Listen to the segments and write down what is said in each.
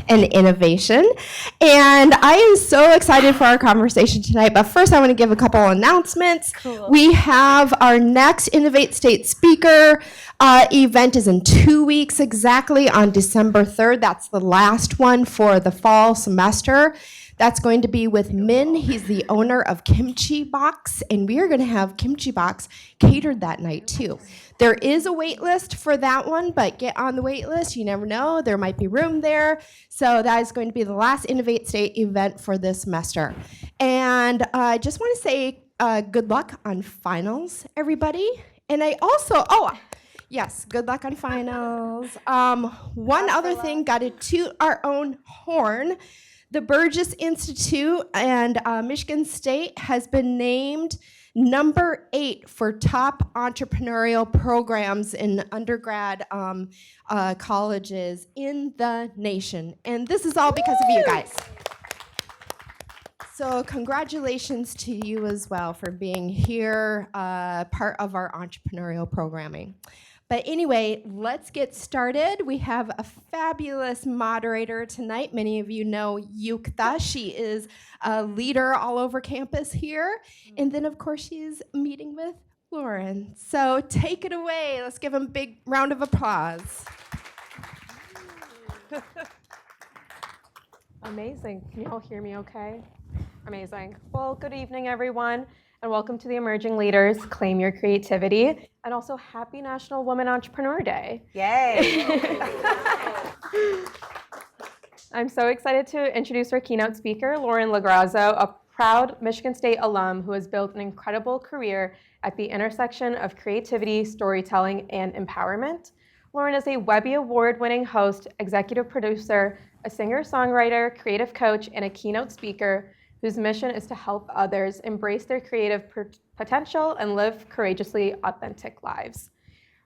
and Innovation. And I am so excited for our conversation tonight. But first, I want to give a couple announcements. Cool. We have our next Innovate State Speaker event is in 2 weeks exactly on December 3rd. That's the last one for the fall semester. That's going to be with Min. He's the owner of Kimchi Box, and we are going to have Kimchi Box catered that night too. There is a wait list for that one, but get on the wait list. You never know. There might be room there. So that is going to be the last Innovate State event for this semester. And I just want to say good luck on finals, everybody. And I also, yes, good luck on finals. One other thing, got to toot our own horn. The Burgess Institute and Michigan State has been named number 8 for top entrepreneurial programs in undergrad colleges in the nation. And this is all because of you guys. So congratulations to you as well for being here, part of our entrepreneurial programming. But anyway, let's get started. We have a fabulous moderator tonight. Many of you know Yukta. She is a leader all over campus here. And then, of course, she's meeting with Lauren. So take it away. Let's give them a big round of applause. Amazing. Can you all hear me okay? Amazing. Well, good evening, everyone, and welcome to the Emerging Leaders Claim Your Creativity, and also happy National Women Entrepreneur Day. Yay! I'm so excited to introduce our keynote speaker, Lauren Lograsso, a proud Michigan State alum who has built an incredible career at the intersection of creativity, storytelling, and empowerment. Lauren is a Webby Award-winning host, executive producer, a singer-songwriter, creative coach, and a keynote speaker whose mission is to help others embrace their creative potential and live courageously authentic lives.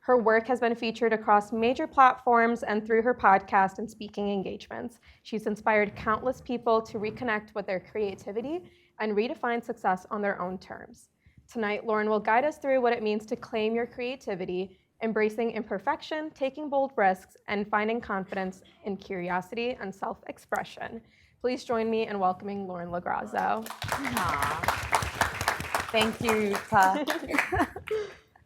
Her work has been featured across major platforms and through her podcast and speaking engagements. She's inspired countless people to reconnect with their creativity and redefine success on their own terms. Tonight, Lauren will guide us through what it means to claim your creativity, embracing imperfection, taking bold risks, and finding confidence in curiosity and self-expression. Please join me in welcoming Lauren Lograsso. Thank you, Yukta.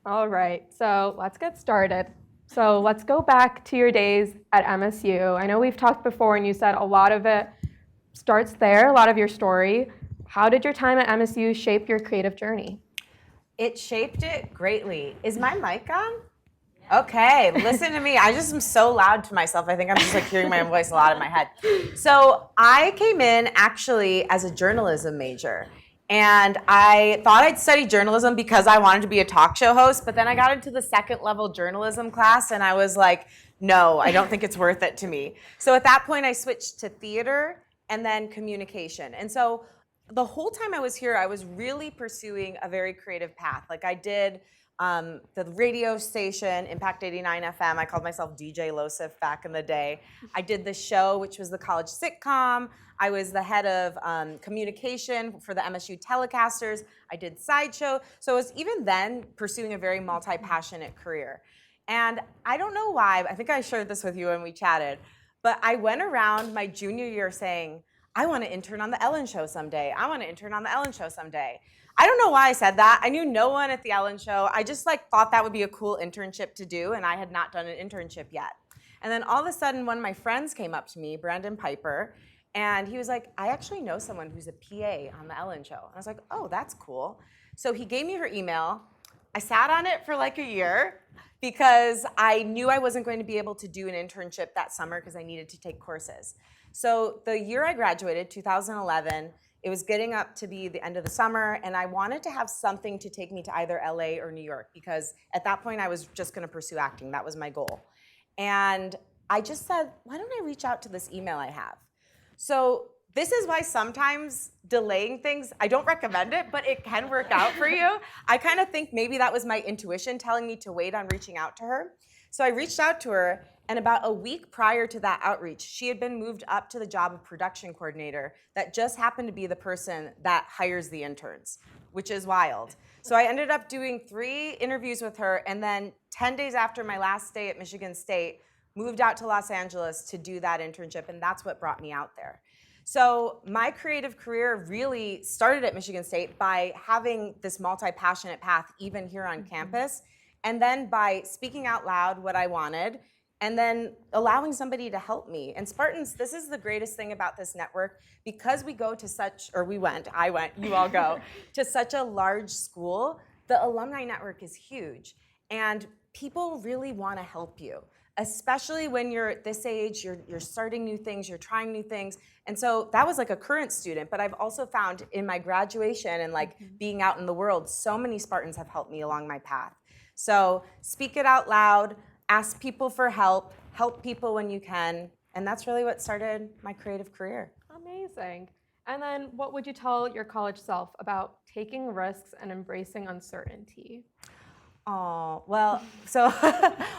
All right, so let's get started. So let's go back to your days at MSU. I know we've talked before and you said a lot of it starts there, a lot of your story. How did your time at MSU shape your creative journey? It shaped it greatly. Is my mic on? Okay, listen to me. I just am so loud to myself. I think I'm just like hearing my own voice a lot in my head. So I came in actually as a journalism major. And I thought I'd study journalism because I wanted to be a talk show host. But then I got into the second level journalism class and I was like, no, I don't think it's worth it to me. So at that point I switched to theater and then communication. And so the whole time I was here, I was really pursuing a very creative path. Like I did the radio station, Impact 89 FM. I called myself DJ Losif back in the day. I did the show, which was the college sitcom. I was the head of communication for the MSU telecasters. I did Sideshow. So I was even then pursuing a very multi-passionate career. And I don't know why, I think I shared this with you when we chatted, but I went around my junior year saying, I want to intern on the Ellen Show someday. I want to intern on the Ellen Show someday. I don't know why I said that. I knew no one at the Ellen Show. I just thought that would be a cool internship to do, and I had not done an internship yet. And then all of a sudden, one of my friends came up to me, Brandon Piper, and he was like, I actually know someone who's a PA on the Ellen Show. And I was like, oh, that's cool. So he gave me her email. I sat on it for like a year because I knew I wasn't going to be able to do an internship that summer because I needed to take courses. So the year I graduated, 2011, it was getting up to be the end of the summer, and I wanted to have something to take me to either LA or New York, because at that point I was just gonna pursue acting. That was my goal. And I just said, why don't I reach out to this email I have? So this is why sometimes delaying things, I don't recommend it, but it can work out for you. I kind of think maybe that was my intuition telling me to wait on reaching out to her. So I reached out to her, and about a week prior to that outreach, she had been moved up to the job of production coordinator that just happened to be the person that hires the interns, which is wild. So I ended up doing 3 interviews with her, and then 10 days after my last day at Michigan State, moved out to Los Angeles to do that internship, and that's what brought me out there. So my creative career really started at Michigan State by having this multi-passionate path even here on campus, and then by speaking out loud what I wanted, and then allowing somebody to help me. And Spartans, this is the greatest thing about this network, because we go to such, or I went, you all go, to such a large school, the alumni network is huge. And people really want to help you, especially when you're at this age, you're starting new things, you're trying new things. And so that was like a current student, but I've also found in my graduation and like being out in the world, so many Spartans have helped me along my path. So speak it out loud, ask people for help people when you can, and that's really what started my creative career. Amazing. And then what would you tell your college self about taking risks and embracing uncertainty? Oh, well, so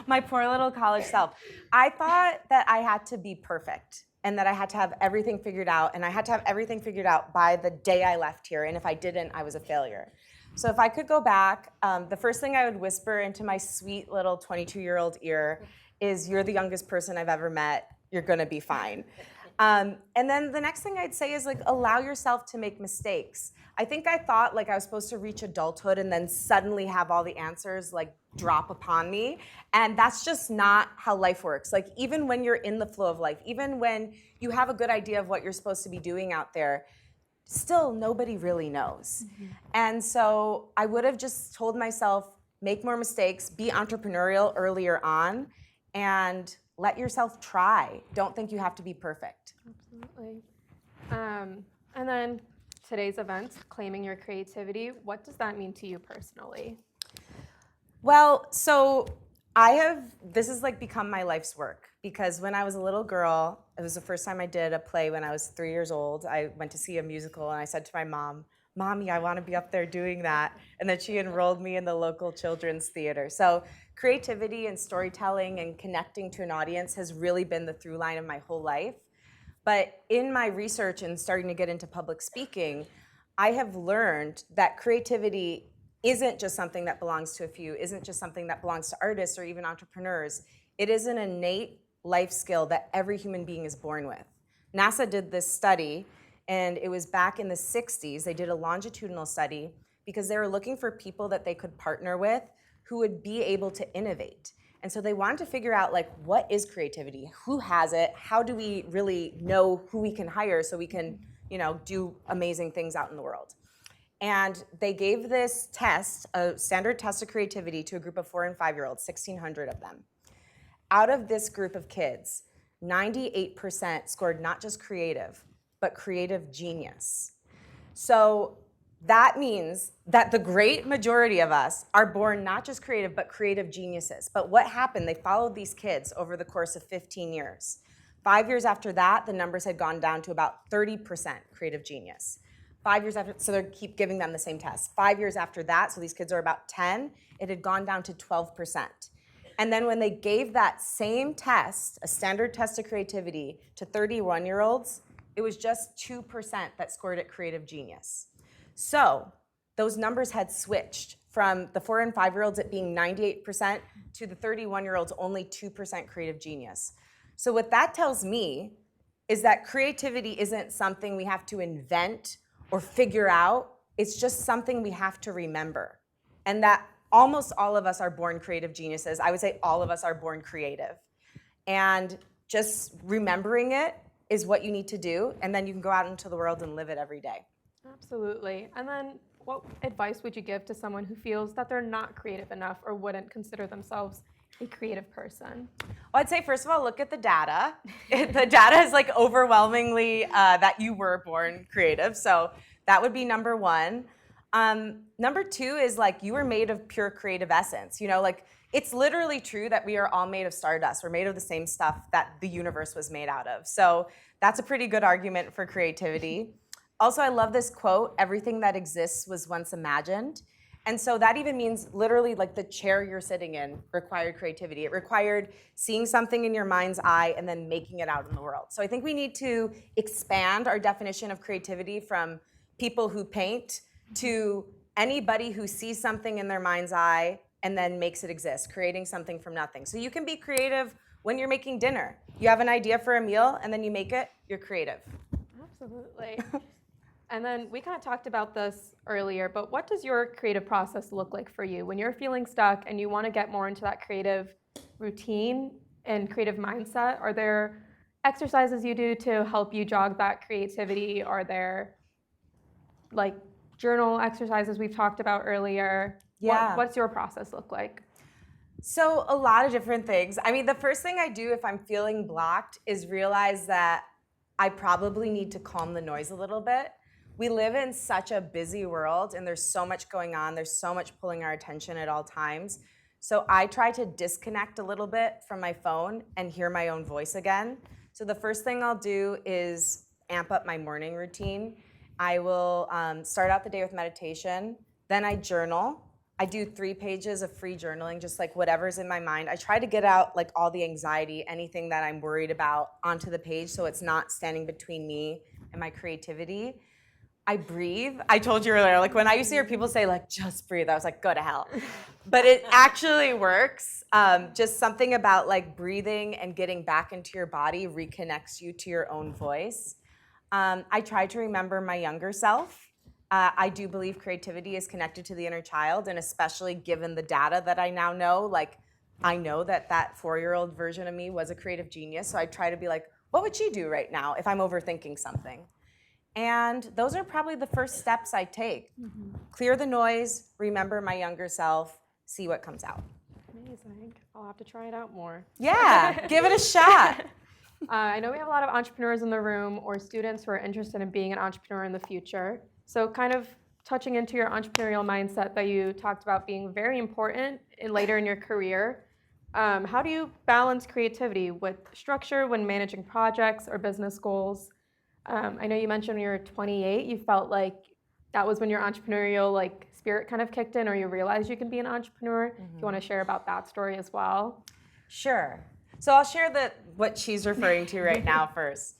my poor little college self. I thought that I had to be perfect and that I had to have everything figured out, and I had to have everything figured out by the day I left here, and if I didn't, I was a failure. So if I could go back, the first thing I would whisper into my sweet little 22-year-old ear is, you're the youngest person I've ever met, you're gonna be fine. And then the next thing I'd say is, like, allow yourself to make mistakes. I think I thought like I was supposed to reach adulthood and then suddenly have all the answers like drop upon me. And that's just not how life works. Like, even when you're in the flow of life, even when you have a good idea of what you're supposed to be doing out there, still nobody really knows. And so I would have just told myself, make more mistakes, be entrepreneurial earlier on, and let yourself try. Don't think you have to be perfect. Absolutely. And then today's event, claiming your creativity, what does that mean to you personally? Well, so this has like become my life's work, because when I was a little girl, it was the first time I did a play when I was 3 years old. I went to see a musical and I said to my mom, Mommy, I want to be up there doing that. And then she enrolled me in the local children's theater. So creativity and storytelling and connecting to an audience has really been the through line of my whole life. But in my research and starting to get into public speaking, I have learned that creativity isn't just something that belongs to a few, isn't just something that belongs to artists or even entrepreneurs. It is an innate life skill that every human being is born with. NASA did this study, and it was back in the 60s. They did a longitudinal study because they were looking for people that they could partner with who would be able to innovate. And so they wanted to figure out, like, what is creativity? Who has it? How do we really know who we can hire so we can, do amazing things out in the world? And they gave this test, a standard test of creativity, to a group of 4 and 5-year-olds, 1,600 of them. Out of this group of kids, 98% scored not just creative, but creative genius. So that means that the great majority of us are born not just creative, but creative geniuses. But what happened? They followed these kids over the course of 15 years. 5 years after that, the numbers had gone down to about 30% creative genius. 5 years after, so they keep giving them the same test. 5 years after that, so these kids are about 10, it had gone down to 12%. And then when they gave that same test, a standard test of creativity, to 31-year-olds, it was just 2% that scored at creative genius. So those numbers had switched from the 4 and 5-year-olds at being 98% to the 31-year-olds only 2% creative genius. So what that tells me is that creativity isn't something we have to invent or figure out. It's just something we have to remember. And that almost all of us are born creative geniuses. I would say all of us are born creative. And just remembering it is what you need to do, and then you can go out into the world and live it every day. Absolutely. And then what advice would you give to someone who feels that they're not creative enough or wouldn't consider themselves a creative person? Well, I'd say, first of all, look at the data. The data is like overwhelmingly that you were born creative. So that would be number one. Number two is, like, you were made of pure creative essence. It's literally true that we are all made of stardust. We're made of the same stuff that the universe was made out of. So that's a pretty good argument for creativity. Also, I love this quote, everything that exists was once imagined. And so that even means literally, like, the chair you're sitting in required creativity. It required seeing something in your mind's eye and then making it out in the world. So I think we need to expand our definition of creativity from people who paint to anybody who sees something in their mind's eye and then makes it exist, creating something from nothing. So you can be creative when you're making dinner. You have an idea for a meal and then you make it, you're creative. Absolutely. And then we kind of talked about this earlier, but what does your creative process look like for you? When you're feeling stuck and you want to get more into that creative routine and creative mindset, are there exercises you do to help you jog that creativity? Are there like journal exercises we've talked about earlier? Yeah. What's your process look like? So a lot of different things. I mean, the first thing I do if I'm feeling blocked is realize that I probably need to calm the noise a little bit. We live in such a busy world and there's so much going on. There's so much pulling our attention at all times. So I try to disconnect a little bit from my phone and hear my own voice again. So the first thing I'll do is amp up my morning routine. I will start out the day with meditation. Then I journal. I do 3 pages of free journaling, just like whatever's in my mind. I try to get out like all the anxiety, anything that I'm worried about onto the page so it's not standing between me and my creativity. I breathe. I told you earlier, like when I used to hear people say like, just breathe, I was like, go to hell. But it actually works. Just something about like breathing and getting back into your body reconnects you to your own voice. I try to remember my younger self. I do believe creativity is connected to the inner child, and especially given the data that I now know, like I know that 4-year-old version of me was a creative genius. So I try to be like, what would she do right now if I'm overthinking something? And those are probably the first steps I take. Mm-hmm. Clear the noise, remember my younger self, see what comes out. Amazing. I'll have to try it out more. Yeah, give it a shot. I know we have a lot of entrepreneurs in the room or students who are interested in being an entrepreneur in the future. So kind of touching into your entrepreneurial mindset that you talked about being very important later in your career, how do you balance creativity with structure when managing projects or business goals? I know you mentioned when you were 28, you felt like that was when your entrepreneurial like spirit kind of kicked in, or you realized you can be an entrepreneur. Mm-hmm. If you want to share about that story as well. Sure. So I'll share what she's referring to right now first.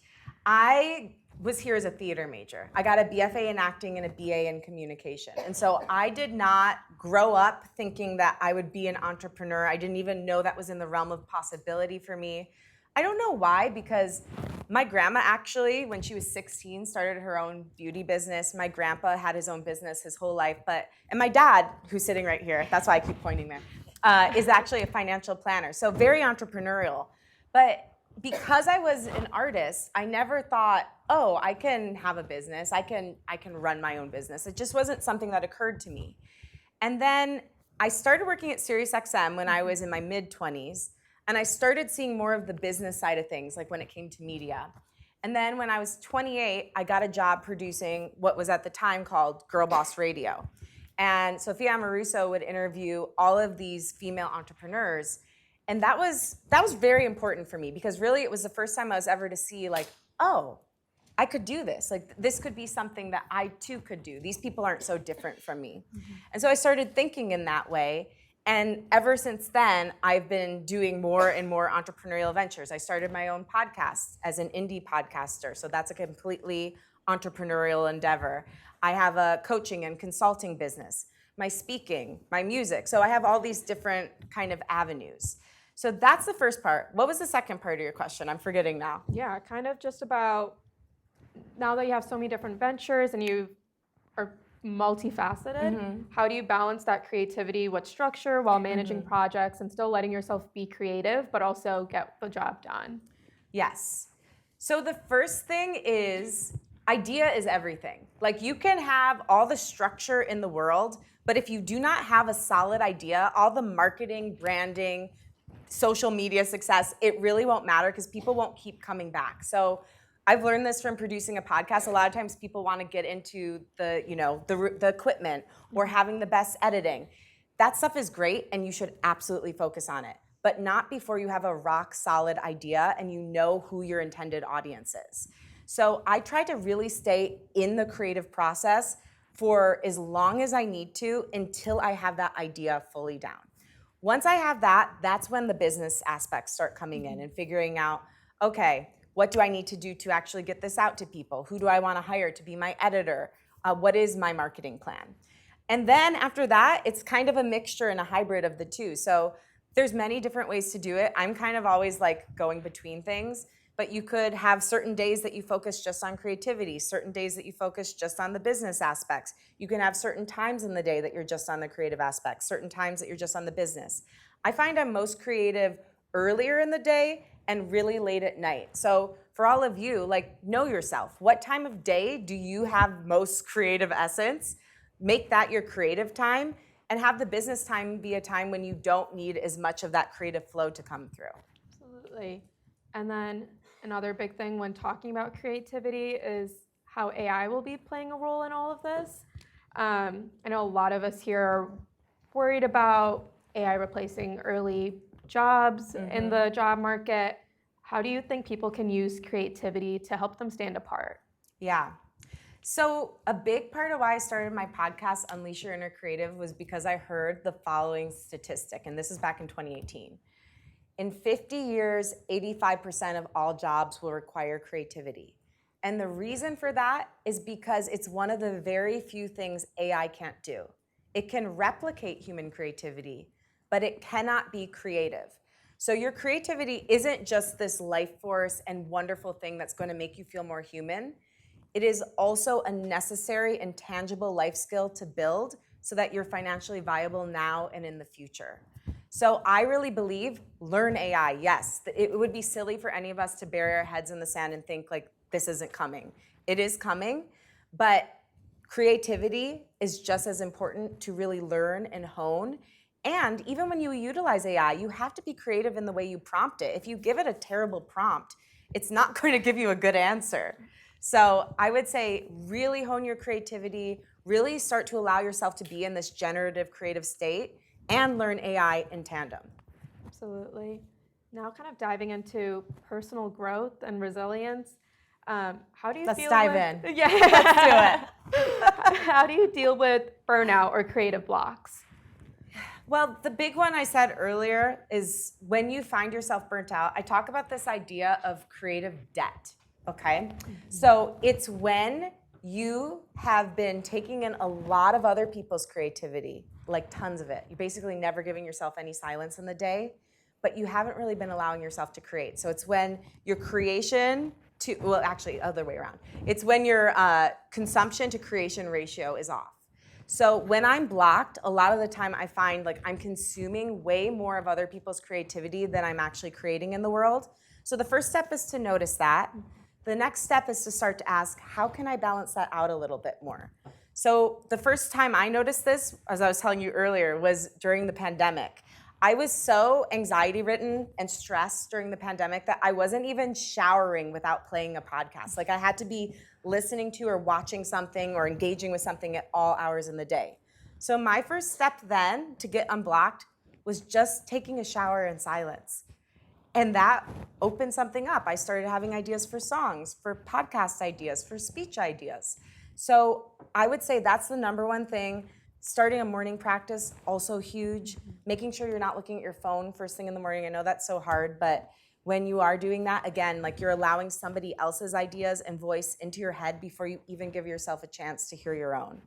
I was here as a theater major. I got a BFA in acting and a BA in communication. And so I did not grow up thinking that I would be an entrepreneur. I didn't even know that was in the realm of possibility for me. I don't know why, because my grandma actually, when she was 16, started her own beauty business. My grandpa had his own business his whole life, and my dad, who's sitting right here, that's why I keep pointing there, is actually a financial planner, so very entrepreneurial. But because I was an artist, I never thought, oh, I can have a business, I can run my own business. It just wasn't something that occurred to me. And then I started working at SiriusXM when I was in my mid-20s. And I started seeing more of the business side of things, like when it came to media. And then when I was 28, I got a job producing what was at the time called Girl Boss Radio. And Sophia Amoruso would interview all of these female entrepreneurs. And that was very important for me, because really it was the first time I was ever to see like, oh, I could do this. Like this could be something that I too could do. These people aren't so different from me. Mm-hmm. And so I started thinking in that way. And ever since then, I've been doing more and more entrepreneurial ventures. I started my own podcast as an indie podcaster, so that's a completely entrepreneurial endeavor. I have a coaching and consulting business, my speaking, my music. So I have all these different kind of avenues. So that's the first part. What was the second part of your question? I'm forgetting now. Yeah, kind of just about now that you have so many different ventures and you are multifaceted, mm-hmm. How do you balance that creativity with structure while managing mm-hmm. projects and still letting yourself be creative but also get the job done? Yes. So the first thing is, idea is everything. Like you can have all the structure in the world, but if you do not have a solid idea, all the marketing, branding, social media success, it really won't matter because people won't keep coming back. So I've learned this from producing a podcast. A lot of times people want to get into the equipment or having the best editing. That stuff is great and you should absolutely focus on it, but not before you have a rock solid idea and you know who your intended audience is. So I try to really stay in the creative process for as long as I need to until I have that idea fully down. Once I have that, that's when the business aspects start coming in and figuring out, okay, what do I need to do to actually get this out to people? Who do I want to hire to be my editor? What is my marketing plan? And then after that, it's kind of a mixture and a hybrid of the two. So There's many different ways to do it. I'm kind of always like going between things, but you could have certain days that you focus just on creativity, certain days that you focus just on the business aspects. You can have certain times in the day that you're just on the creative aspects, certain times that you're just on the business. I find I'm most creative earlier in the day and really late at night. So for all of you, like, know yourself. What time of day do you have most creative essence? Make that your creative time, and have the business time be a time when you don't need as much of that creative flow to come through. Absolutely. And then another big thing when talking about creativity is how AI will be playing a role in all of this. I know a lot of us here are worried about AI replacing early jobs in the job market. How do you think people can use creativity to help them stand apart? Yeah. So a big part of why I started my podcast, Unleash Your Inner Creative, was because I heard the following statistic, and this is back in 2018. In 50 years, 85% of all jobs will require creativity. And the reason for that is because it's one of the very few things AI can't do. It can replicate human creativity, but it cannot be creative. So your creativity isn't just this life force and wonderful thing that's going to make you feel more human. It is also a necessary and tangible life skill to build so that you're financially viable now and in the future. So I really believe, learn AI, yes. It would be silly for any of us to bury our heads in the sand and think like, this isn't coming. It is coming, but creativity is just as important to really learn and hone. And even when you utilize AI, you have to be creative in the way you prompt it. If you give it a terrible prompt, it's not going to give you a good answer. So I would say really hone your creativity, really start to allow yourself to be in this generative creative state, and learn AI in tandem. Absolutely. Now kind of diving into personal growth and resilience. How do you Let's deal dive with, in. Yeah. Let's do it. How do you deal with burnout or creative blocks? Well, the big one I said earlier is when you find yourself burnt out, I talk about this idea of creative debt, okay? So it's when you have been taking in a lot of other people's creativity, like tons of it. You're basically never giving yourself any silence in the day, but you haven't really been allowing yourself to create. So it's when your creation to, well, actually, other way around. It's when your consumption to creation ratio is off. So when I'm blocked, a lot of the time I find like I'm consuming way more of other people's creativity than I'm actually creating in the world. So the first step is to notice that. The next step is to start to ask, how can I balance that out a little bit more? So the first time I noticed this, as I was telling you earlier, was during the pandemic. I was so anxiety-ridden and stressed during the pandemic that I wasn't even showering without playing a podcast. Like I had to be listening to or watching something or engaging with something at all hours in the day. So my first step then to get unblocked was just taking a shower in silence. And that opened something up. I started having ideas for songs, for podcast ideas, for speech ideas. So I would say that's the number one thing. Starting a morning practice, also huge. Making sure you're not looking at your phone first thing in the morning. I know that's so hard, but when you are doing that, again, like you're allowing somebody else's ideas and voice into your head before you even give yourself a chance to hear your own.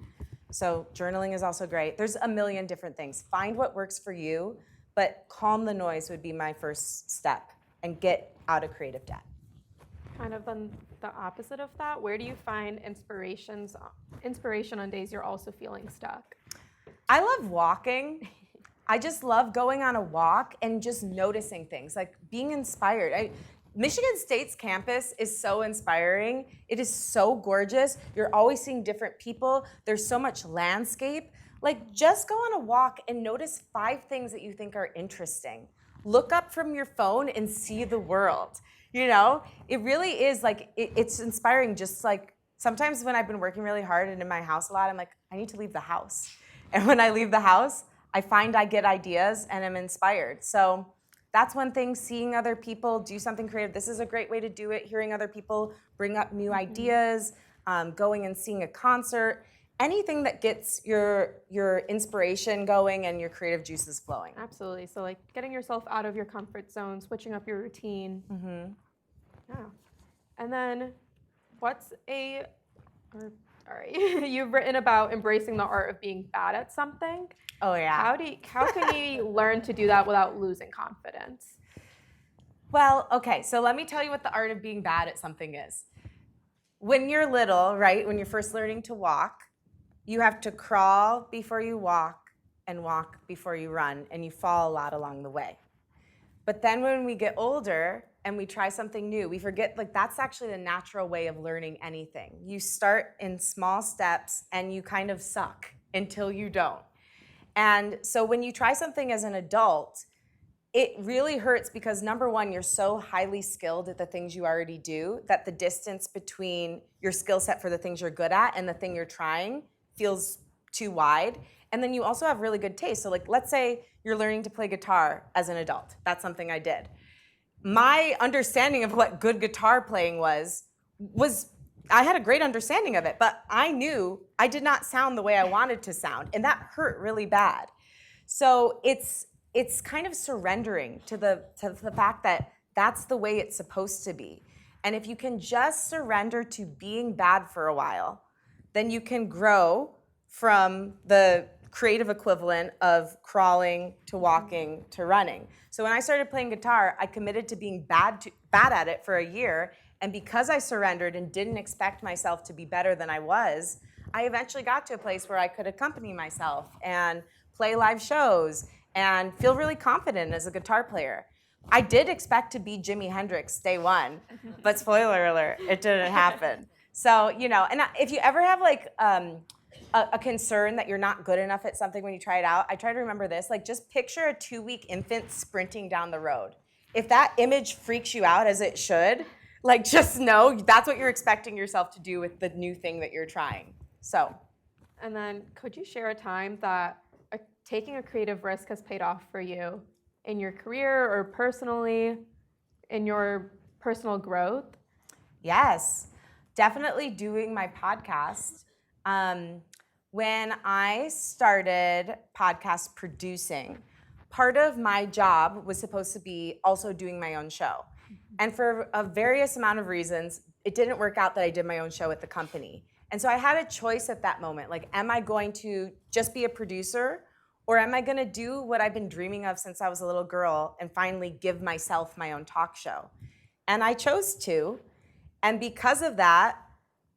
So journaling is also great. There's a million different things. Find what works for you, but calm the noise would be my first step and get out of creative debt. Kind of on the opposite of that, where do you find inspiration on days you're also feeling stuck? I love walking. I just love going on a walk and just noticing things, like being inspired. Michigan State's campus is so inspiring. It is so gorgeous. You're always seeing different people. There's so much landscape. Like, just go on a walk and notice 5 things that you think are interesting. Look up from your phone and see the world. You know, it really is like, it's inspiring. Just like sometimes when I've been working really hard and in my house a lot, I'm like, I need to leave the house. And when I leave the house, I find I get ideas and I'm inspired. So that's one thing, seeing other people do something creative. This is a great way to do it, hearing other people bring up new ideas, going and seeing a concert, anything that gets your inspiration going and your creative juices flowing. Absolutely. So like getting yourself out of your comfort zone, switching up your routine. Yeah. And then what's a Sorry. You've written about embracing the art of being bad at something. Oh, yeah. How can you learn to do that without losing confidence? Well, okay, so let me tell you what the art of being bad at something is. When you're little, right, when you're first learning to walk, you have to crawl before you walk and walk before you run, and you fall a lot along the way. But then when we get older and we try something new, we forget, like, that's actually the natural way of learning anything. You start in small steps and you kind of suck until you don't. And so when you try something as an adult, it really hurts because, number one, you're so highly skilled at the things you already do that the distance between your skill set for the things you're good at and the thing you're trying feels too wide. And then you also have really good taste. So, like, let's say you're learning to play guitar as an adult. That's something I did. My understanding of what good guitar playing was I had a great understanding of it, but I knew I did not sound the way I wanted to sound, and that hurt really bad. So it's kind of surrendering to the fact that that's the way it's supposed to be. And if you can just surrender to being bad for a while, then you can grow from the creative equivalent of crawling to walking to running. So when I started playing guitar, I committed to being bad at it for a year. And because I surrendered and didn't expect myself to be better than I was, I eventually got to a place where I could accompany myself and play live shows and feel really confident as a guitar player. I did expect to be Jimi Hendrix day one, but spoiler alert, it didn't happen. So, you know, and if you ever have like a concern that you're not good enough at something when you try it out, I try to remember this, like just picture a 2-week infant sprinting down the road. If that image freaks you out, as it should, like just know that's what you're expecting yourself to do with the new thing that you're trying. So. And then could you share a time that taking a creative risk has paid off for you in your career or personally, in your personal growth? Yes, definitely doing my podcast. When I started podcast producing, part of my job was supposed to be also doing my own show. And for a various amount of reasons, it didn't work out that I did my own show at the company. And so I had a choice at that moment, like, am I going to just be a producer, or am I gonna do what I've been dreaming of since I was a little girl and finally give myself my own talk show? And I chose to. And because of that,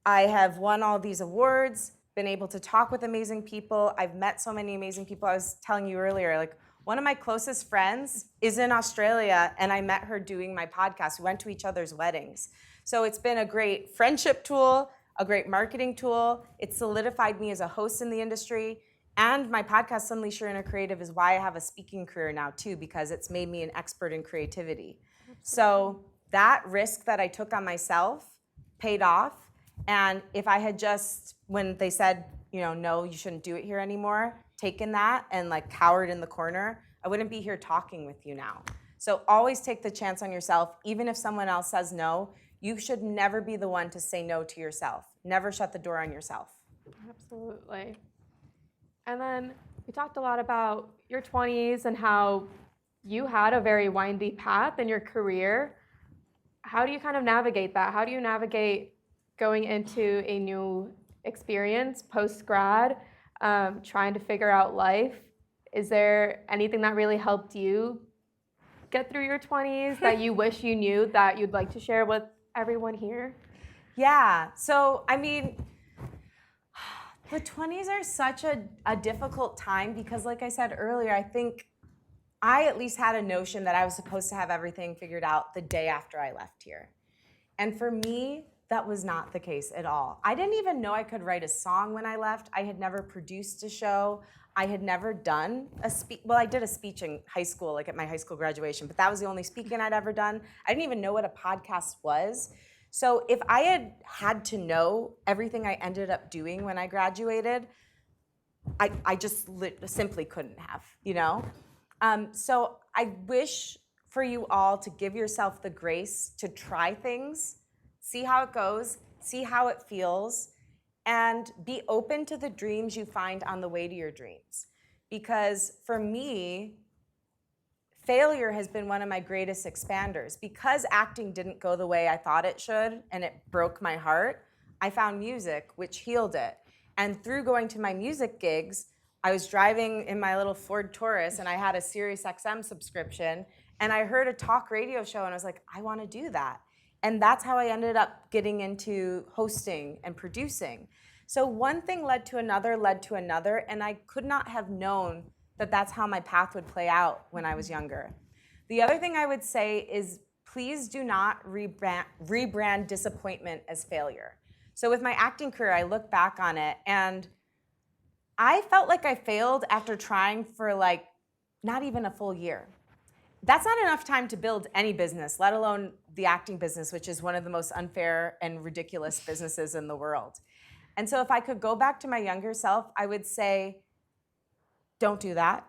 I have won all these awards, been able to talk with amazing people. I've met so many amazing people. I was telling you earlier, like, one of my closest friends is in Australia, and I met her doing my podcast. We went to each other's weddings. So it's been a great friendship tool, a great marketing tool. It solidified me as a host in the industry. And my podcast, Unleash Your Inner Creative, is why I have a speaking career now, too, because it's made me an expert in creativity. So that risk that I took on myself paid off. And if I had just, when they said, you know, no, you shouldn't do it here anymore, taken that and like cowered in the corner, I wouldn't be here talking with you now. So always take the chance on yourself. Even if someone else says no, you should never be the one to say no to yourself. Never shut the door on yourself. Absolutely. And then we talked a lot about your 20s and how you had a very windy path in your career. How do you kind of navigate that? How do you navigate going into a new experience post-grad, trying to figure out life? Is there anything that really helped you get through your 20s that you wish you knew that you'd like to share with everyone here? Yeah, so I mean, the 20s are such a difficult time because, like I said earlier, I think I at least had a notion that I was supposed to have everything figured out the day after I left here. And for me, that was not the case at all. I didn't even know I could write a song when I left. I had never produced a show. I had never done a speech. Well, I did a speech in high school, like at my high school graduation, but that was the only speaking I'd ever done. I didn't even know what a podcast was. So if I had had to know everything I ended up doing when I graduated, I just simply couldn't have, you know? So I wish for you all to give yourself the grace to try things, see how it goes, see how it feels, and be open to the dreams you find on the way to your dreams. Because for me, failure has been one of my greatest expanders. Because acting didn't go the way I thought it should, and it broke my heart, I found music, which healed it. And through going to my music gigs, I was driving in my little Ford Taurus, and I had a Sirius XM subscription, and I heard a talk radio show, and I was like, I want to do that. And that's how I ended up getting into hosting and producing. So one thing led to another, and I could not have known that that's how my path would play out when I was younger. The other thing I would say is please do not rebrand disappointment as failure. So with my acting career, I look back on it, and I felt like I failed after trying for like not even a full year. That's not enough time to build any business, let alone the acting business, which is one of the most unfair and ridiculous businesses in the world. And so if I could go back to my younger self, I would say, don't do that.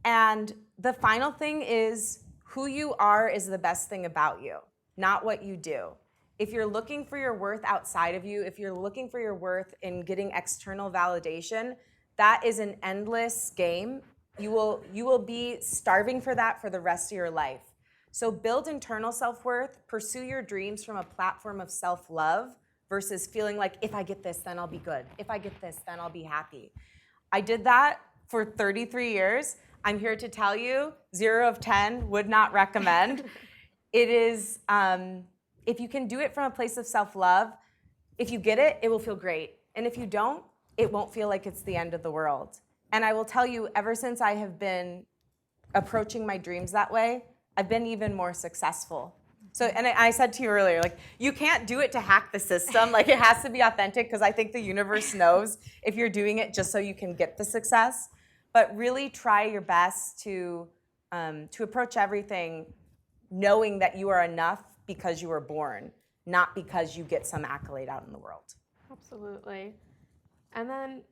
And the final thing is, who you are is the best thing about you, not what you do. If you're looking for your worth outside of you, if you're looking for your worth in getting external validation, that is an endless game. You will be starving for that for the rest of your life. So build internal self-worth, pursue your dreams from a platform of self-love versus feeling like, if I get this, then I'll be good. If I get this, then I'll be happy. I did that for 33 years. I'm here to tell you, 0 of 10, would not recommend. It is, if you can do it from a place of self-love, if you get it, it will feel great. And if you don't, it won't feel like it's the end of the world. And I will tell you, ever since I have been approaching my dreams that way, I've been even more successful. So, and I said to you earlier, like, you can't do it to hack the system. Like, it has to be authentic, because I think the universe knows if you're doing it just so you can get the success. But really try your best to approach everything knowing that you are enough because you were born, not because you get some accolade out in the world. Absolutely. And then,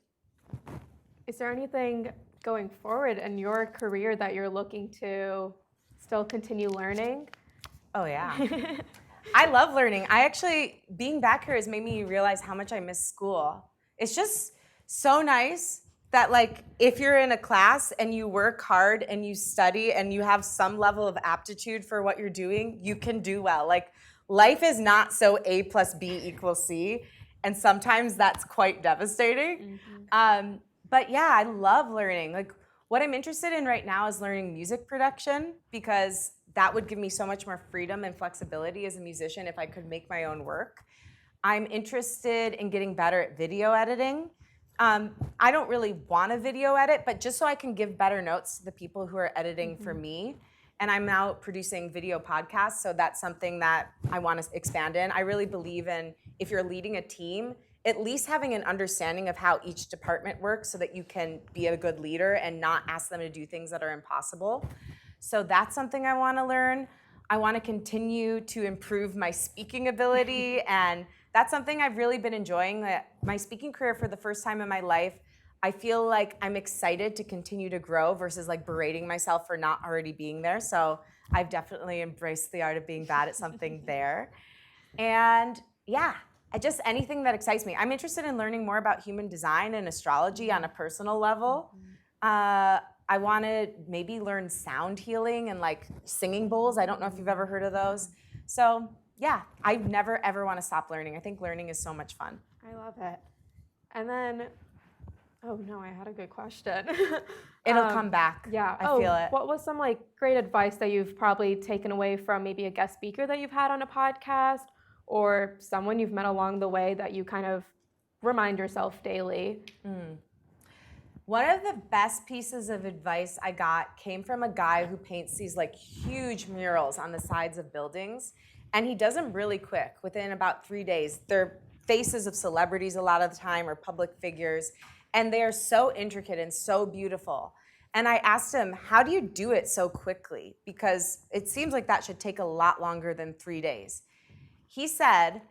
is there anything going forward in your career that you're looking to still continue learning? Oh, yeah. I love learning. Being back here has made me realize how much I miss school. It's just so nice that, like, if you're in a class and you work hard and you study and you have some level of aptitude for what you're doing, you can do well. Like, life is not so A plus B equals C, and sometimes that's quite devastating. Mm-hmm. But yeah, I love learning. Like, what I'm interested in right now is learning music production, because that would give me so much more freedom and flexibility as a musician if I could make my own work. I'm interested in getting better at video editing. I don't really want to video edit, but just so I can give better notes to the people who are editing for me. And I'm now producing video podcasts, so that's something that I want to expand in. I really believe in, if you're leading a team, at least having an understanding of how each department works so that you can be a good leader and not ask them to do things that are impossible. So that's something I want to learn. I want to continue to improve my speaking ability, and that's something I've really been enjoying. My speaking career, for the first time in my life, I feel like I'm excited to continue to grow versus like berating myself for not already being there. So I've definitely embraced the art of being bad at something there. And yeah, just anything that excites me. I'm interested in learning more about human design and astrology on a personal level. I want to maybe learn sound healing and like singing bowls. I don't know if you've ever heard of those. So yeah, I never ever want to stop learning. I think learning is so much fun. I love it. And then, oh no, I had a good question. It'll come back. Yeah, I feel it. What was some like great advice that you've probably taken away from maybe a guest speaker that you've had on a podcast, or someone you've met along the way that you kind of remind yourself daily? One of the best pieces of advice I got came from a guy who paints these like huge murals on the sides of buildings, and he does them really quick, within about 3 days. They're faces of celebrities a lot of the time, or public figures, and they are so intricate and so beautiful. And I asked him, how do you do it so quickly? Because it seems like that should take a lot longer than 3 days. He said,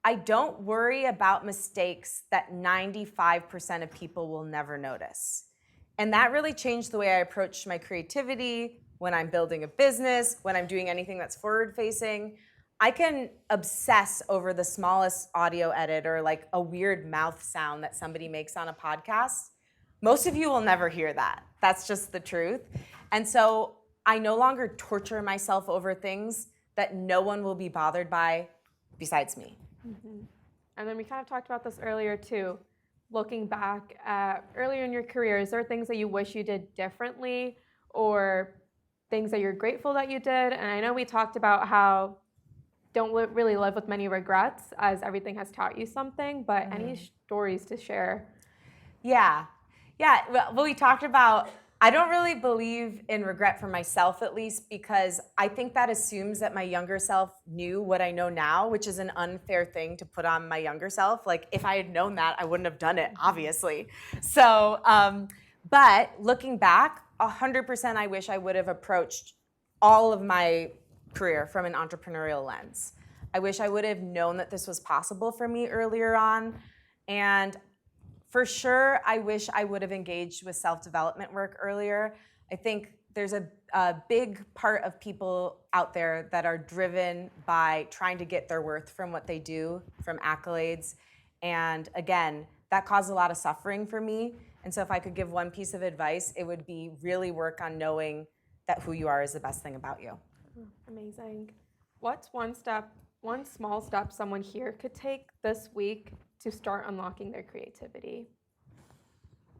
I don't worry about mistakes that 95% of people will never notice. And that really changed the way I approach my creativity, when I'm building a business, when I'm doing anything that's forward-facing. I can obsess over the smallest audio edit or like a weird mouth sound that somebody makes on a podcast. Most of you will never hear that. That's just the truth. And so I no longer torture myself over things that no one will be bothered by besides me. And then we kind of talked about this earlier too. Looking back at earlier in your career, is there things that you wish you did differently or things that you're grateful that you did? And I know we talked about how don't really live with many regrets as everything has taught you something, but any stories to share? Yeah. Well, we talked about, I don't really believe in regret for myself, at least, because I think that assumes that my younger self knew what I know now, which is an unfair thing to put on my younger self. Like, if I had known that, I wouldn't have done it, obviously. So, but looking back, 100% I wish I would have approached all of my career from an entrepreneurial lens. I wish I would have known that this was possible for me earlier on. And for sure, I wish I would have engaged with self-development work earlier. I think there's a big part of people out there that are driven by trying to get their worth from what they do, from accolades. And again, that caused a lot of suffering for me. And so if I could give one piece of advice, it would be really work on knowing that who you are is the best thing about you. Amazing. What's one small step someone here could take this week to start unlocking their creativity?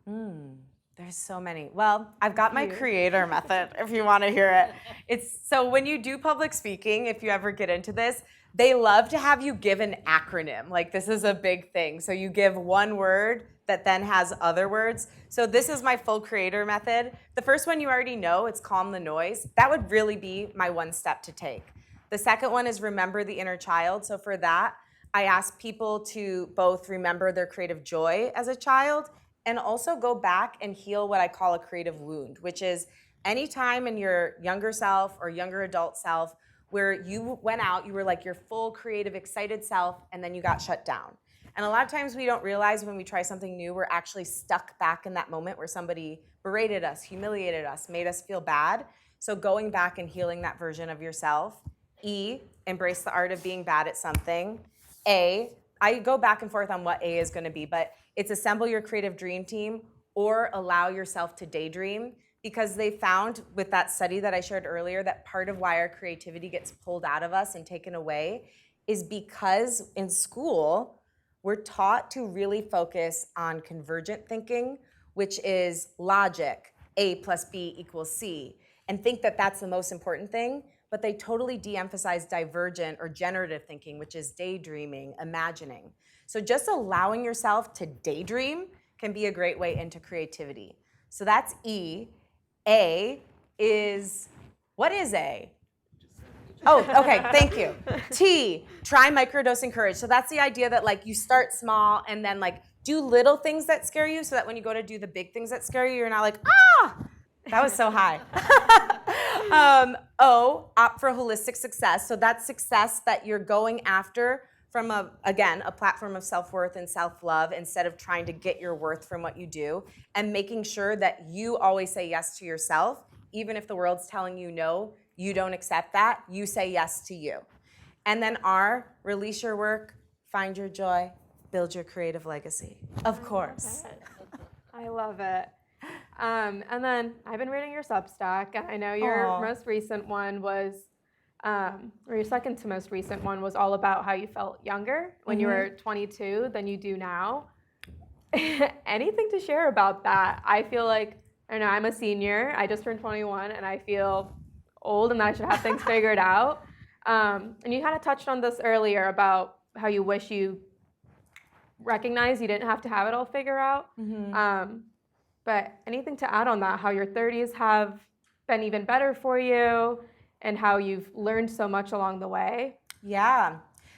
There's so many. Well, I've got my creator method if you want to hear it. It's so when you do public speaking, if you ever get into this, they love to have you give an acronym. Like, this is a big thing. So you give one word that then has other words. So this is my full creator method. The first one you already know, it's calm the noise. That would really be my one step to take. The second one is remember the inner child. So for that, I ask people to both remember their creative joy as a child and also go back and heal what I call a creative wound, which is any time in your younger self or younger adult self where you went out, you were like your full creative, excited self, and then you got shut down. And a lot of times we don't realize when we try something new, we're actually stuck back in that moment where somebody berated us, humiliated us, made us feel bad. So going back and healing that version of yourself. E, embrace the art of being bad at something. A, I go back and forth on what A is going to be, but it's assemble your creative dream team or allow yourself to daydream, because they found with that study that I shared earlier that part of why our creativity gets pulled out of us and taken away is because in school, we're taught to really focus on convergent thinking, which is logic, A plus B equals C, and think that that's the most important thing. But they totally de-emphasize divergent or generative thinking, which is daydreaming, imagining. So just allowing yourself to daydream can be a great way into creativity. So that's E. A is, what is A? Oh, okay, thank you. T, try microdosing courage. So that's the idea that like you start small and then like do little things that scare you so that when you go to do the big things that scare you, you're not like, ah, that was so high. O, opt for holistic success. So that's success that you're going after from, a platform of self-worth and self-love instead of trying to get your worth from what you do, and making sure that you always say yes to yourself, even if the world's telling you no, you don't accept that, you say yes to you. And then R, release your work, find your joy, build your creative legacy. Of course. I love it. And then I've been reading your Substack, and I know your most recent one was, or your second to most recent one was all about how you felt younger when you were 22 than you do now. Anything to share about that? I feel like, I don't know, I'm a senior, I just turned 21, and I feel old and that I should have things figured out. And you kind of touched on this earlier about how you wish you recognized you didn't have to have it all figured out. But anything to add on that, how your 30s have been even better for you and how you've learned so much along the way? Yeah.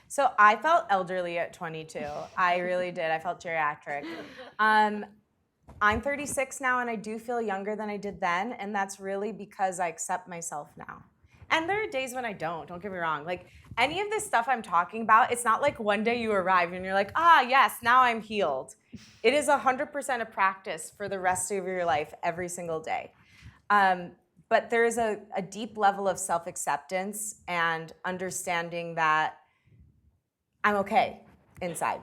So I felt elderly at 22. I really did. I felt geriatric. I'm 36 now, and I do feel younger than I did then, and that's really because I accept myself now. And there are days when I don't get me wrong. Like, any of this stuff I'm talking about, it's not like one day you arrive and you're like, yes, now I'm healed. It is 100% a practice for the rest of your life every single day. But there is a deep level of self-acceptance and understanding that I'm okay inside.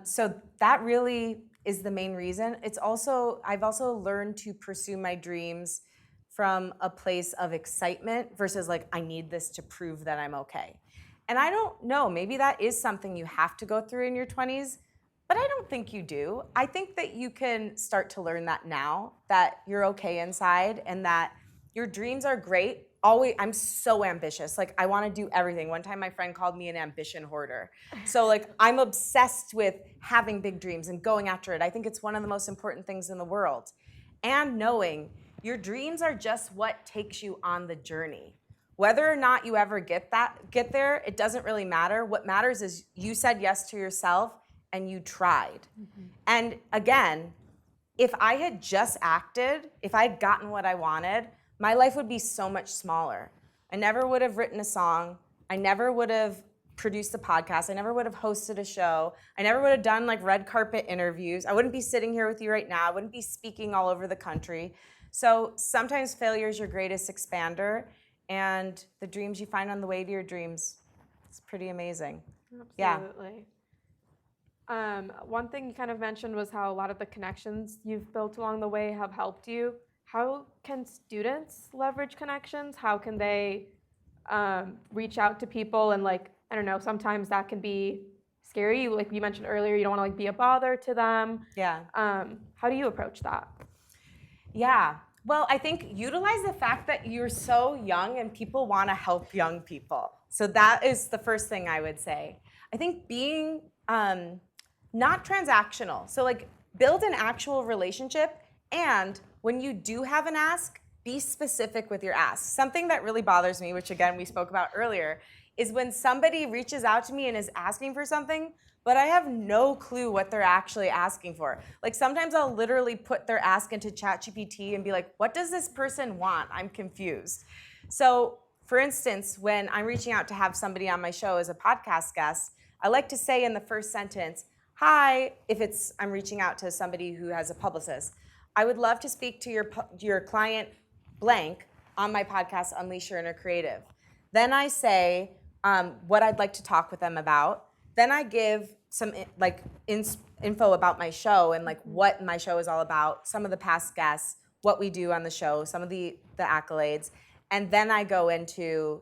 So that really is the main reason. I've also learned to pursue my dreams from a place of excitement versus like, I need this to prove that I'm okay. And I don't know, maybe that is something you have to go through in your 20s, but I don't think you do. I think that you can start to learn that now, that you're okay inside and that your dreams are great. Always, I'm so ambitious. Like, I want to do everything. One time my friend called me an ambition hoarder. So like, I'm obsessed with having big dreams and going after it. I think it's one of the most important things in the world. And knowing your dreams are just what takes you on the journey. Whether or not you ever get there, it doesn't really matter. What matters is you said yes to yourself and you tried. Mm-hmm. And again, if I had just acted, if I'd gotten what I wanted, my life would be so much smaller. I never would have written a song. I never would have produced a podcast. I never would have hosted a show. I never would have done like red carpet interviews. I wouldn't be sitting here with you right now. I wouldn't be speaking all over the country. So sometimes failure is your greatest expander, and the dreams you find on the way to your dreams, it's pretty amazing. Absolutely. Yeah. One thing you kind of mentioned was how a lot of the connections you've built along the way have helped you. How can students leverage connections? How can they reach out to people? And like, I don't know, sometimes that can be scary. Like you mentioned earlier, you don't want to like be a bother to them. Yeah. How do you approach that? Yeah. Well, I think utilize the fact that you're so young and people want to help young people. So that is the first thing I would say. I think being not transactional. So like build an actual relationship, and when you do have an ask, be specific with your ask. Something that really bothers me, which again we spoke about earlier, is when somebody reaches out to me and is asking for something, but I have no clue what they're actually asking for. Like sometimes I'll literally put their ask into ChatGPT and be like, what does this person want? I'm confused. So for instance, when I'm reaching out to have somebody on my show as a podcast guest, I like to say in the first sentence, hi, if I'm reaching out to somebody who has a publicist, I would love to speak to your client blank on my podcast, Unleash Your Inner Creative. Then I say what I'd like to talk with them about. Then I give some like info about my show and like what my show is all about, some of the past guests, what we do on the show, some of the accolades. And then I go into,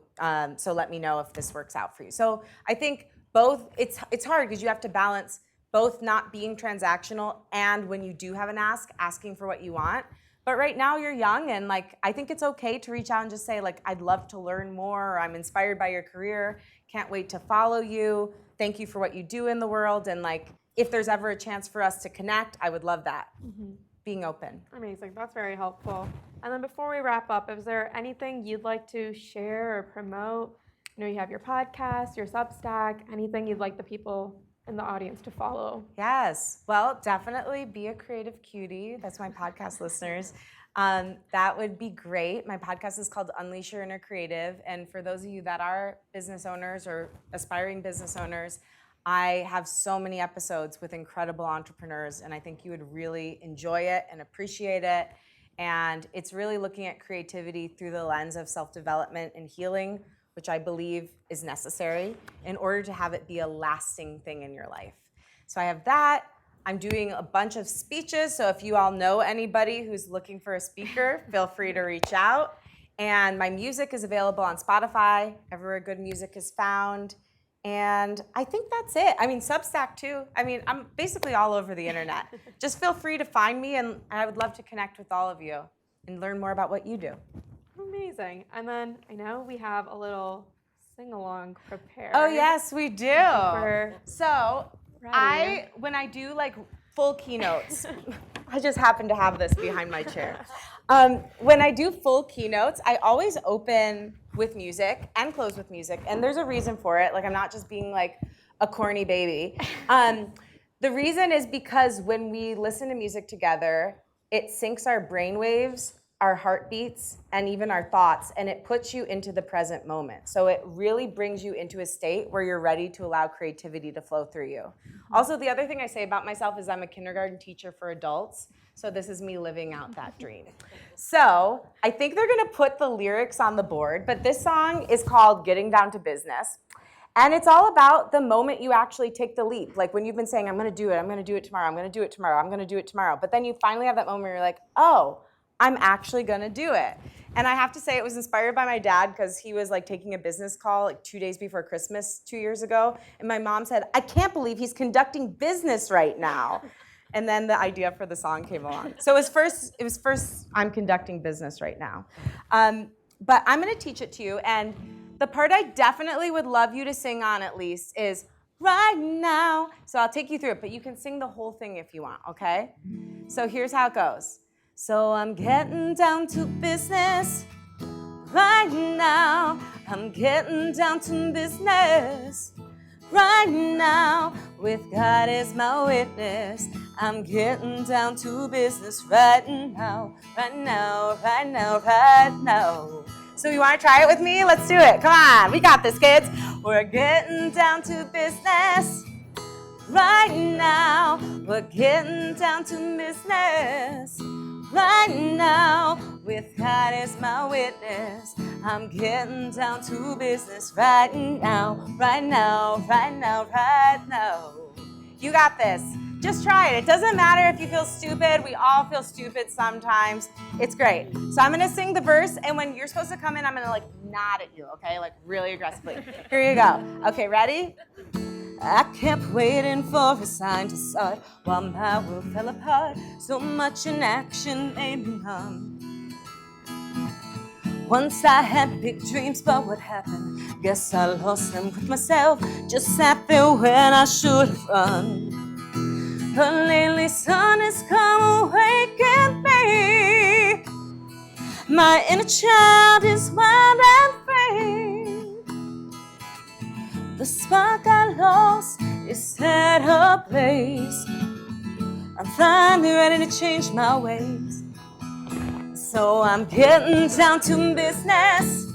so let me know if this works out for you. So I think both, it's hard because you have to balance both not being transactional and when you do have an ask, asking for what you want. But right now you're young and like, I think it's okay to reach out and just say like, I'd love to learn more, or I'm inspired by your career, can't wait to follow you, thank you for what you do in the world. And like, if there's ever a chance for us to connect, I would love that. Mm-hmm. Being open. Amazing, that's very helpful. And then before we wrap up, is there anything you'd like to share or promote? You know, you have your podcast, your Substack, anything you'd like the people in the audience to follow? Yes, well, definitely be a creative cutie. That's my podcast listeners. That would be great. My podcast is called Unleash Your Inner Creative. And for those of you that are business owners or aspiring business owners, I have so many episodes with incredible entrepreneurs, and I think you would really enjoy it and appreciate it. And it's really looking at creativity through the lens of self-development and healing, which I believe is necessary in order to have it be a lasting thing in your life. So I have that. I'm doing a bunch of speeches, so if you all know anybody who's looking for a speaker, feel free to reach out. And my music is available on Spotify, everywhere good music is found. And I think that's it. I mean, Substack too. I mean, I'm basically all over the internet. Just feel free to find me, and I would love to connect with all of you and learn more about what you do. Amazing. And then I know we have a little sing-along prepared. Oh, yes, we do. So ready. when I do like full keynotes, I just happen to have this behind my chair. When I do full keynotes, I always open with music and close with music. And there's a reason for it. Like, I'm not just being like a corny baby. The reason is because when we listen to music together, it syncs our brainwaves, our heartbeats, and even our thoughts, and it puts you into the present moment. So it really brings you into a state where you're ready to allow creativity to flow through you. Also, the other thing I say about myself is I'm a kindergarten teacher for adults, so this is me living out that dream. So I think they're gonna put the lyrics on the board, but this song is called Getting Down to Business. And it's all about the moment you actually take the leap. Like when you've been saying, I'm gonna do it tomorrow, I'm gonna do it tomorrow, I'm gonna do it tomorrow. But then you finally have that moment where you're like, oh, I'm actually gonna do it. And I have to say it was inspired by my dad because he was like taking a business call like 2 days before Christmas 2 years ago. And my mom said, I can't believe he's conducting business right now. And then the idea for the song came along. So it was first I'm conducting business right now. But I'm gonna teach it to you. And the part I definitely would love you to sing on at least is right now. So I'll take you through it, but you can sing the whole thing if you want, okay? So here's how it goes. So I'm getting down to business right now. I'm getting down to business right now. With God as my witness, I'm getting down to business right now, right now, right now, right now. So you want to try it with me? Let's do it. Come on, we got this, kids. We're getting down to business right now. We're getting down to business right now. With God as my witness, I'm getting down to business right now, right now, right now, right now. You got this. Just try it. It doesn't matter if you feel stupid. We all feel stupid sometimes. It's great. So I'm gonna sing the verse, and when you're supposed to come in, I'm gonna like nod at you, okay? Like really aggressively. Here you go. Okay, ready? I kept waiting for a sign to start while my world fell apart. So much inaction made me numb. Once I had big dreams, but what happened? Guess I lost them with myself. Just sat there when I should have run. The lately sun has come awaken me. My inner child is wild and free. The spark I lost is set ablaze. I'm finally ready to change my ways. So I'm getting down to business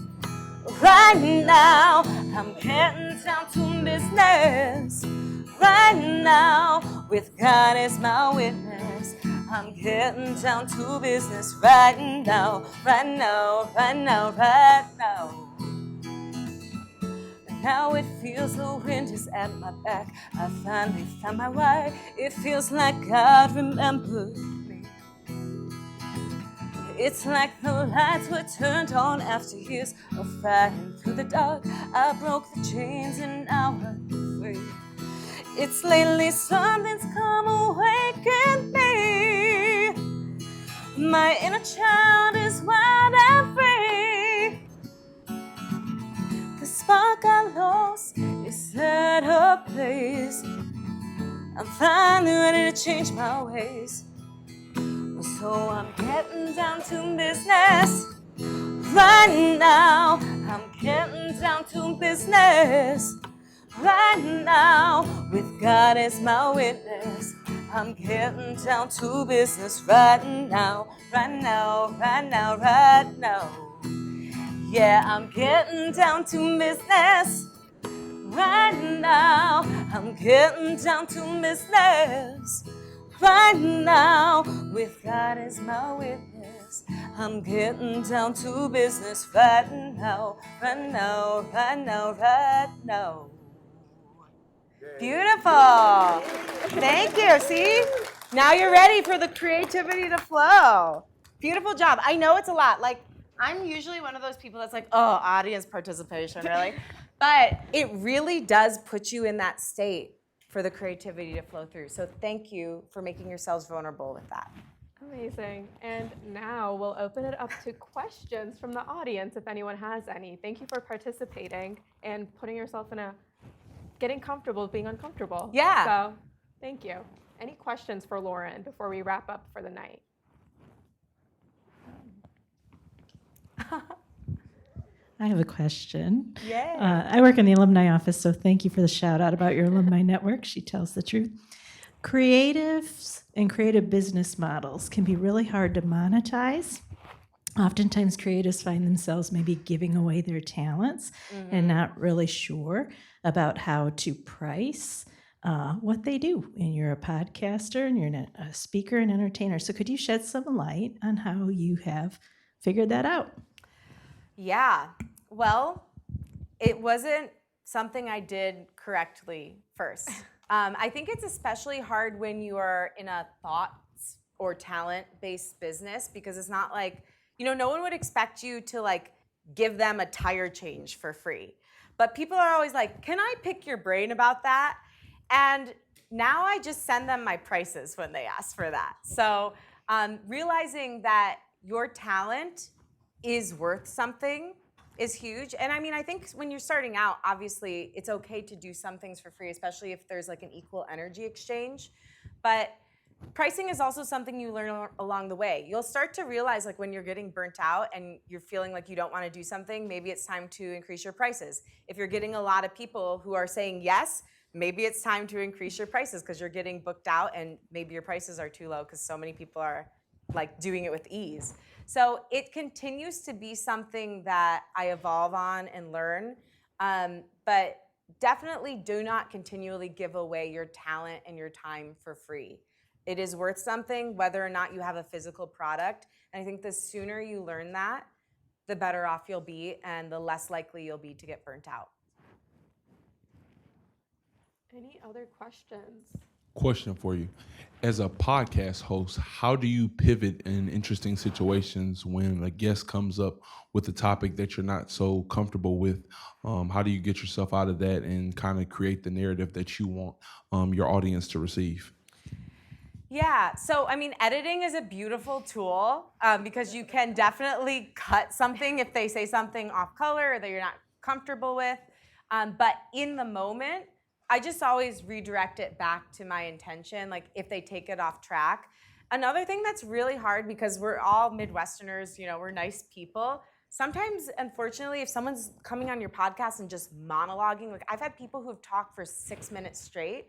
right now. I'm getting down to business right now. With God as my witness, I'm getting down to business right now, right now, right now, right now. Now it feels the wind is at my back. I finally found my why. It feels like God remembered me. It's like the lights were turned on after years of fighting through the dark. I broke the chains and now I'm free. It's lately something's come awaken me. My inner child is wild and free. The spark I lost is set ablaze. I'm finally ready to change my ways. So I'm getting down to business right now. I'm getting down to business right now. With God as my witness, I'm getting down to business right now, right now, right now, right now. Yeah, I'm getting down to business right now. I'm getting down to business right now. With God as my witness, I'm getting down to business right now, right now, right now, right now. Beautiful. Thank you. See? Now you're ready for the creativity to flow. Beautiful job. I know it's a lot. Like, I'm usually one of those people that's like, oh, audience participation, really? But it really does put you in that state for the creativity to flow through. So thank you for making yourselves vulnerable with that. Amazing. And now we'll open it up to questions from the audience if anyone has any. Thank you for participating and putting yourself in getting comfortable with being uncomfortable. Yeah. So thank you. Any questions for Lauren before we wrap up for the night? I have a question. Yay. I work in the alumni office, so thank you for the shout out about your alumni network. She tells the truth. Creatives and creative business models can be really hard to monetize. Oftentimes, creatives find themselves maybe giving away their talents and not really sure about how to price what they do. And you're a podcaster and you're a speaker and entertainer. So could you shed some light on how you have figured that out? Yeah. Well, it wasn't something I did correctly first. I think it's especially hard when you are in a thoughts or talent-based business, because it's not like, no one would expect you to like give them a tire change for free. But people are always like, can I pick your brain about that? And now I just send them my prices when they ask for that. So realizing that your talent is worth something is huge. And I mean, I think when you're starting out, obviously it's okay to do some things for free, especially if there's like an equal energy exchange. But pricing is also something you learn along the way. You'll start to realize, like, when you're getting burnt out and you're feeling like you don't want to do something, maybe it's time to increase your prices. If you're getting a lot of people who are saying yes, maybe it's time to increase your prices because you're getting booked out and maybe your prices are too low because so many people are like doing it with ease. So it continues to be something that I evolve on and learn, but definitely do not continually give away your talent and your time for free. It is worth something whether or not you have a physical product. And I think the sooner you learn that, the better off you'll be and the less likely you'll be to get burnt out. Any other questions? Question for you. As a podcast host, how do you pivot in interesting situations when a guest comes up with a topic that you're not so comfortable with? How do you get yourself out of that and kind of create the narrative that you want your audience to receive? Yeah, so I mean, editing is a beautiful tool because you can definitely cut something if they say something off color or that you're not comfortable with. But in the moment, I just always redirect it back to my intention, like if they take it off track. Another thing that's really hard, because we're all Midwesterners, we're nice people. Sometimes, unfortunately, if someone's coming on your podcast and just monologuing, like I've had people who've talked for 6 minutes straight,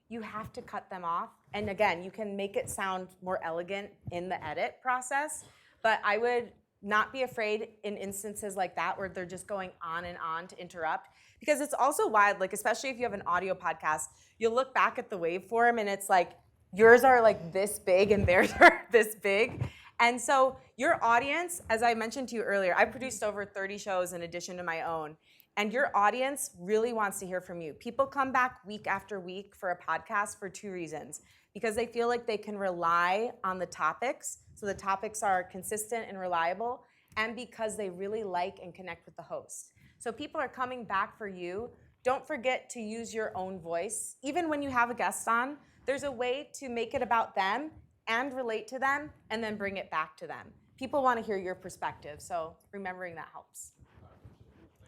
you have to cut them off. And again, you can make it sound more elegant in the edit process, but I would not be afraid in instances like that where they're just going on and on to interrupt. Because it's also wild, like especially if you have an audio podcast, you'll look back at the waveform and it's like yours are like this big and theirs are this big. And so your audience, as I mentioned to you earlier, I produced over 30 shows in addition to my own. And your audience really wants to hear from you. People come back week after week for a podcast for 2 reasons. Because they feel like they can rely on the topics, so the topics are consistent and reliable, and because they really like and connect with the host. So people are coming back for you. Don't forget to use your own voice. Even when you have a guest on, there's a way to make it about them and relate to them, and then bring it back to them. People want to hear your perspective, so remembering that helps.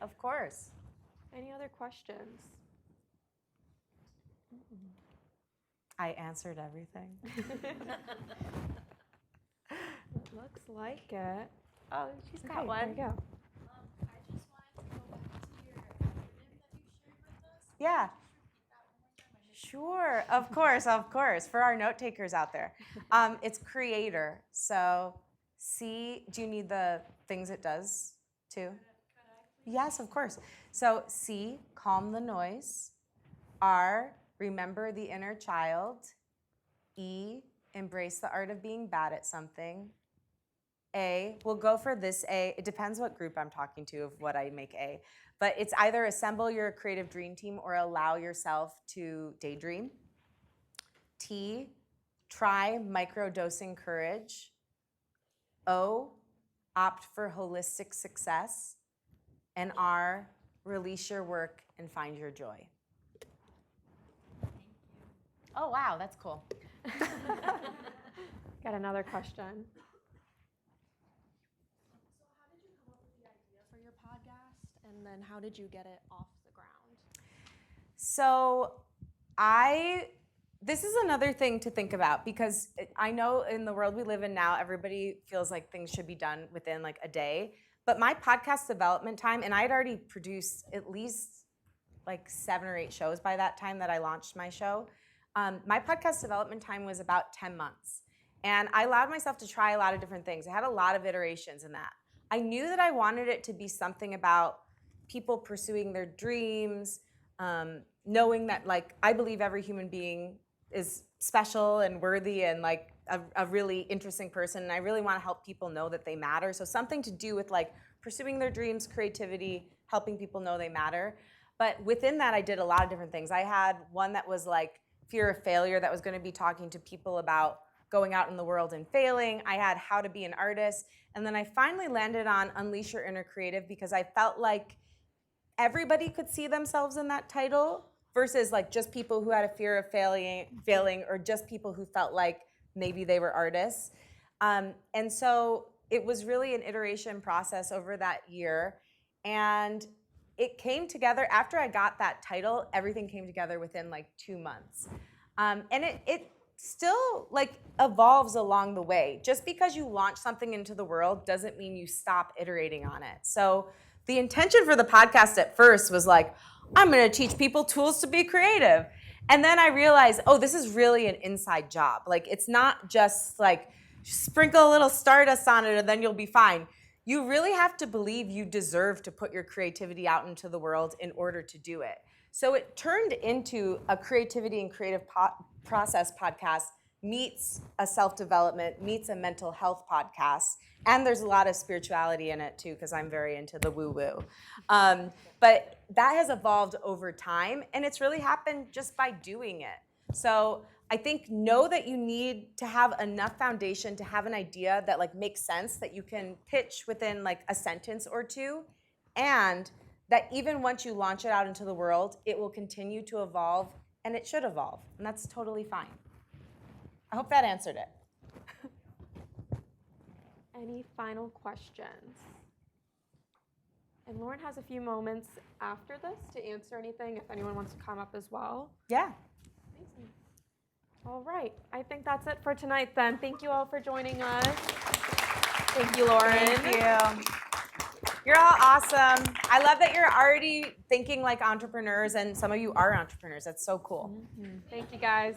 Of course. Any other questions? I answered everything. Looks like it. Oh, she's got Okay, one. there you go. I just wanted to go back to your acronym that you shared with us. Yeah. Sure, of course. For our note takers out there, it's creator. So C, do you need the things it does too? Yes, of course. So C, calm the noise. R, remember the inner child. E, embrace the art of being bad at something. A, we'll go for this A. It depends what group I'm talking to of what I make A. But it's either assemble your creative dream team or allow yourself to daydream. T, try microdosing courage. O, opt for holistic success. And R, release your work and find your joy. Oh, wow, that's cool. Got another question. So how did you come up with the idea for your podcast? And then how did you get it off the ground? So this is another thing to think about, because I know in the world we live in now, everybody feels like things should be done within like a day. But my podcast development time, and I had already produced at least like 7 or 8 shows by that time that I launched my show. My podcast development time was about 10 months. And I allowed myself to try a lot of different things. I had a lot of iterations in that. I knew that I wanted it to be something about people pursuing their dreams, knowing that like I believe every human being is special and worthy and like a really interesting person, and I really want to help people know that they matter. So something to do with like pursuing their dreams, creativity, helping people know they matter. But within that, I did a lot of different things. I had one that was like fear of failure, that was going to be talking to people about going out in the world and failing. I had how to be an artist. And then I finally landed on Unleash Your Inner Creative because I felt like everybody could see themselves in that title versus like just people who had a fear of failing or just people who felt like maybe they were artists. And so it was really an iteration process over that year. And it came together after I got that title, everything came together within like 2 months. And it still like evolves along the way. Just because you launch something into the world doesn't mean you stop iterating on it. So the intention for the podcast at first was like, I'm gonna teach people tools to be creative. And then I realized, oh, this is really an inside job. Like it's not just like sprinkle a little stardust on it and then you'll be fine. You really have to believe you deserve to put your creativity out into the world in order to do it. So it turned into a creativity and creative process podcast meets a self-development, meets a mental health podcast. And there's a lot of spirituality in it too, because I'm very into the woo-woo. But that has evolved over time, and it's really happened just by doing it. So I think know that you need to have enough foundation to have an idea that like makes sense, that you can pitch within like a sentence or two, and that even once you launch it out into the world, it will continue to evolve, and it should evolve, and that's totally fine. I hope that answered it. Any final questions? And Lauren has a few moments after this to answer anything if anyone wants to come up as well. Yeah. Amazing. All right, I think that's it for tonight then. Thank you all for joining us. Thank you, Lauren. Thank you. You're all awesome. I love that you're already thinking like entrepreneurs, and some of you are entrepreneurs. That's so cool. Thank you, guys.